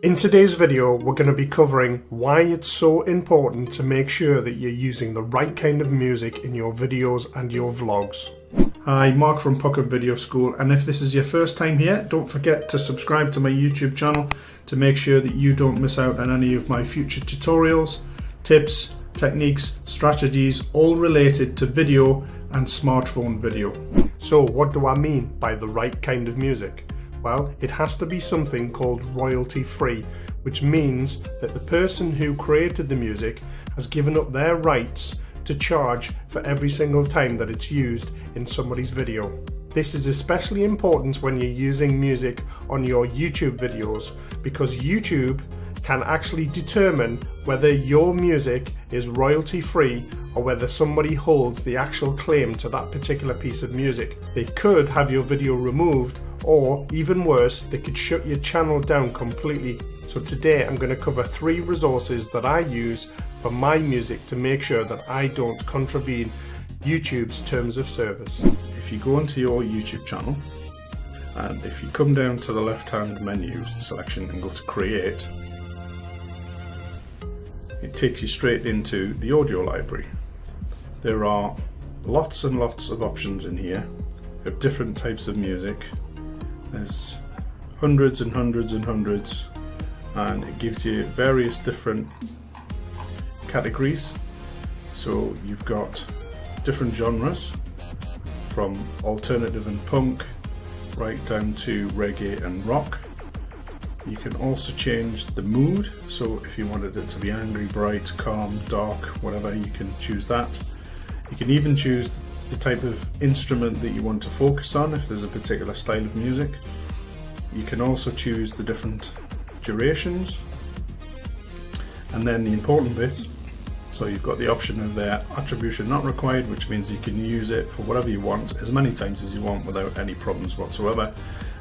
In today's video, we're going to be covering why it's so important to make sure that you're using the right kind of music in your videos and your vlogs. Hi, Mark from Pocket Video School, and if this is your first time here, don't forget to subscribe to my YouTube channel to make sure that you don't miss out on any of my future tutorials, tips, techniques, strategies, all related to video and smartphone video. So what do I mean by the right kind of music? Well, it has to be something called royalty free, which means that the person who created the music has given up their rights to charge for every single time that it's used in somebody's video. This is especially important when you're using music on your YouTube videos, because YouTube can actually determine whether your music is royalty free or whether somebody holds the actual claim to that particular piece of music. They could have your video removed, or even worse, they could shut your channel down completely. So today I'm going to cover 3 resources that I use for my music to make sure that I don't contravene YouTube's terms of service. If you go into your YouTube channel, and if you come down to the left hand menu selection and go to create, it takes you straight into the audio library. There are lots and lots of options in here of different types of music. There's hundreds and hundreds and hundreds, and it gives you various different categories. So you've got different genres from alternative and punk right down to reggae and rock. You can also change the mood, so if you wanted it to be angry, bright, calm, dark, whatever, you can choose that. You can even choose the type of instrument that you want to focus on if there's a particular style of music. You can also choose the different durations, and then the important bit, so you've got the option of their attribution not required, which means you can use it for whatever you want as many times as you want without any problems whatsoever.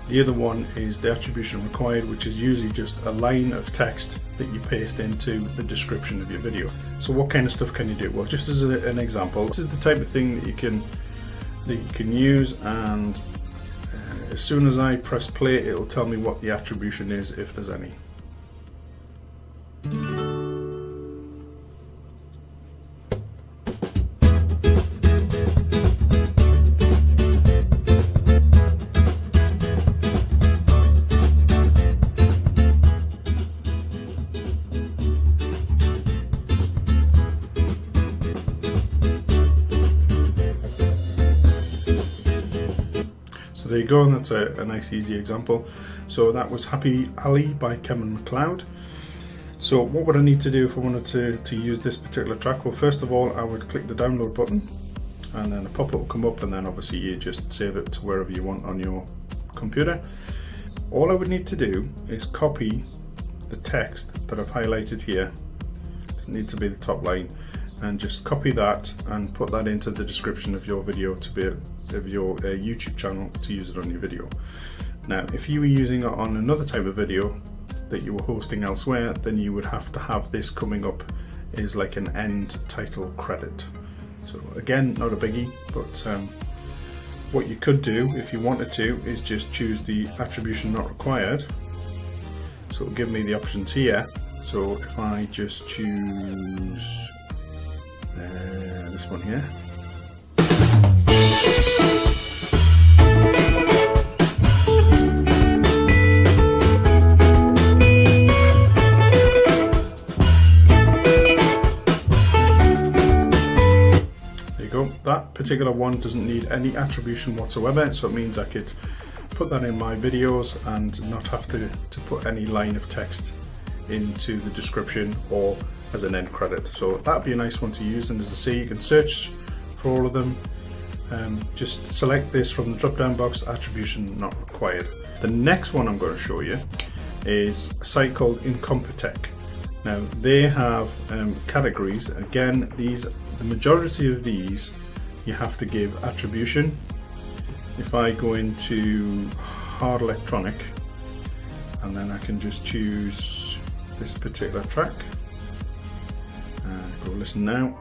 The other one is the attribution required, which is usually just a line of text that you paste into the description of your video. So what kind of stuff can you do? Well, just as an example, this is the type of thing that you can use, and as soon as I press play, it'll tell me what the attribution is, if there's any. So there you go, and that's a nice easy example. So that was Happy Alley by Kevin MacLeod. So what would I need to do if I wanted to use this particular track? Well, first of all, I would click the download button, and then a pop-up will come up, and then obviously you just save it to wherever you want on your computer. All I would need to do is copy the text that I've highlighted here. It needs to be the top line, and just copy that and put that into the description of your video to be of your YouTube channel to use it on your video. Now, if you were using it on another type of video that you were hosting elsewhere, then you would have to have this coming up as like an end title credit. So again, not a biggie, but what you could do if you wanted to is just choose the attribution not required. So it'll give me the options here. So if I just choose this one here, that particular one doesn't need any attribution whatsoever, so it means I could put that in my videos and not have to put any line of text into the description or as an end credit. So that'd be a nice one to use, and as I say, you can search for all of them. Just select this from the drop down box, attribution not required. The next one I'm going to show you is a site called Incompetech. Now they have categories. Again, the majority of these you have to give attribution. If I go into hard electronic, and then I can just choose this particular track and go listen now.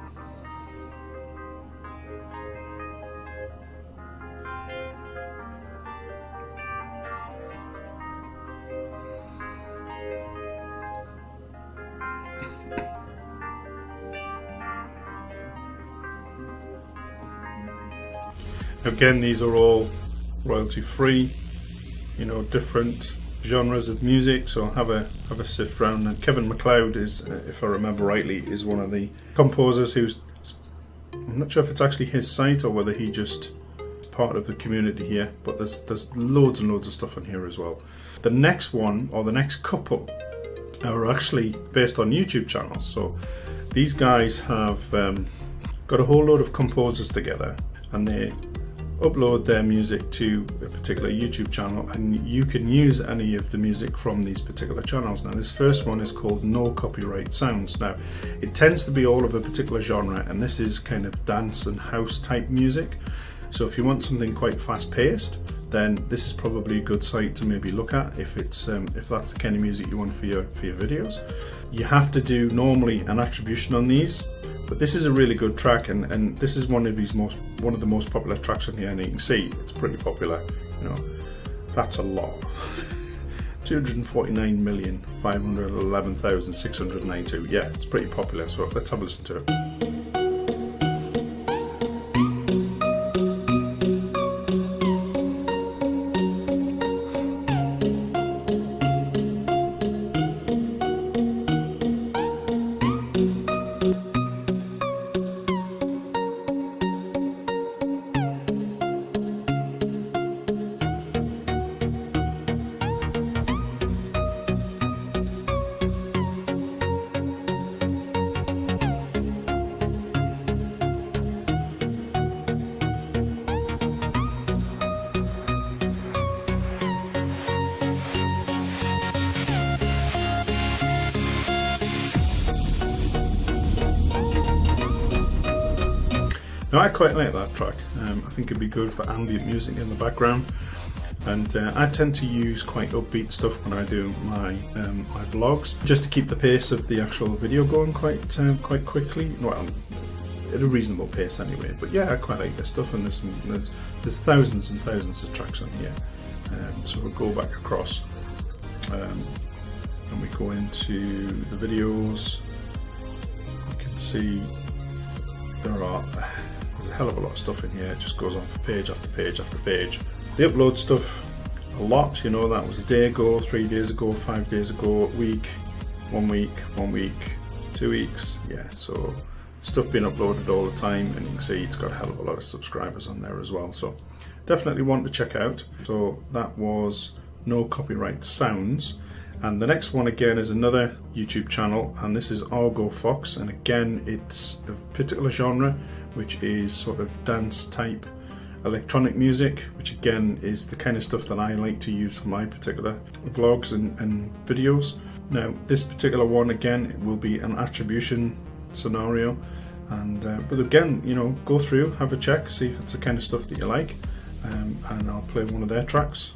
Again, these are all royalty free, you know, different genres of music, so have a sift round. And Kevin MacLeod is, if I remember rightly, is one of the composers who's, I'm not sure if it's actually his site or whether he just is part of the community here, but there's loads and loads of stuff on here as well. The next one, or the next couple, are actually based on YouTube channels. So these guys have got a whole load of composers together, and they upload their music to a particular YouTube channel, and you can use any of the music from these particular channels. Now this first one is called No Copyright Sounds. Now it tends to be all of a particular genre, and this is kind of dance and house type music. So if you want something quite fast paced, then this is probably a good site to maybe look at if it's if that's the kind of music you want for your videos. You have to do normally an attribution on these, but this is a really good track, and this is one of the most popular tracks on here, and you can see it's pretty popular. You know, that's a lot. 249,511,692. Yeah, it's pretty popular. So let's have a listen to it. Now I quite like that track. I think it'd be good for ambient music in the background, and I tend to use quite upbeat stuff when I do my my vlogs, just to keep the pace of the actual video going quite quickly. Well, at a reasonable pace anyway. But yeah, I quite like this stuff, and there's thousands and thousands of tracks on here. So we'll go back across, and we go into the videos. You can see there's a hell of a lot of stuff in here. It just goes on for page after page after page. They upload stuff a lot, you know. That was a day ago, 3 days ago, 5 days ago, a week, 1 week, 1 week, 2 weeks. Yeah, so stuff being uploaded all the time, and you can see it's got a hell of a lot of subscribers on there as well. So definitely one to check out. So that was No Copyright Sounds. And the next one again is another YouTube channel, and this is Argo Fox, and again it's a particular genre which is sort of dance type electronic music, which again is the kind of stuff that I like to use for my particular vlogs and videos. Now this particular one again, it will be an attribution scenario, and but again, you know, go through, have a check, see if it's the kind of stuff that you like, and I'll play one of their tracks.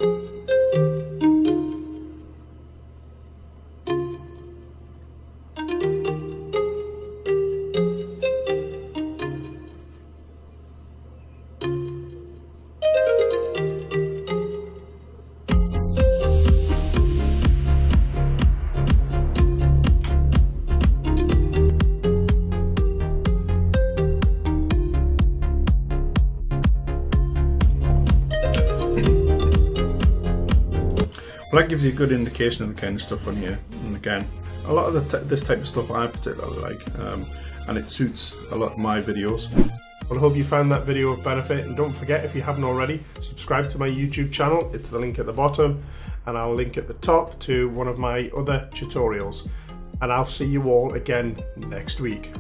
Well, that gives you a good indication of the kind of stuff on here. And again, a lot of this type of stuff I particularly like, and it suits a lot of my videos. Well, I hope you found that video of benefit, and don't forget, if you haven't already, subscribe to my YouTube channel. It's the link at the bottom, and I'll link at the top to one of my other tutorials. And I'll see you all again next week.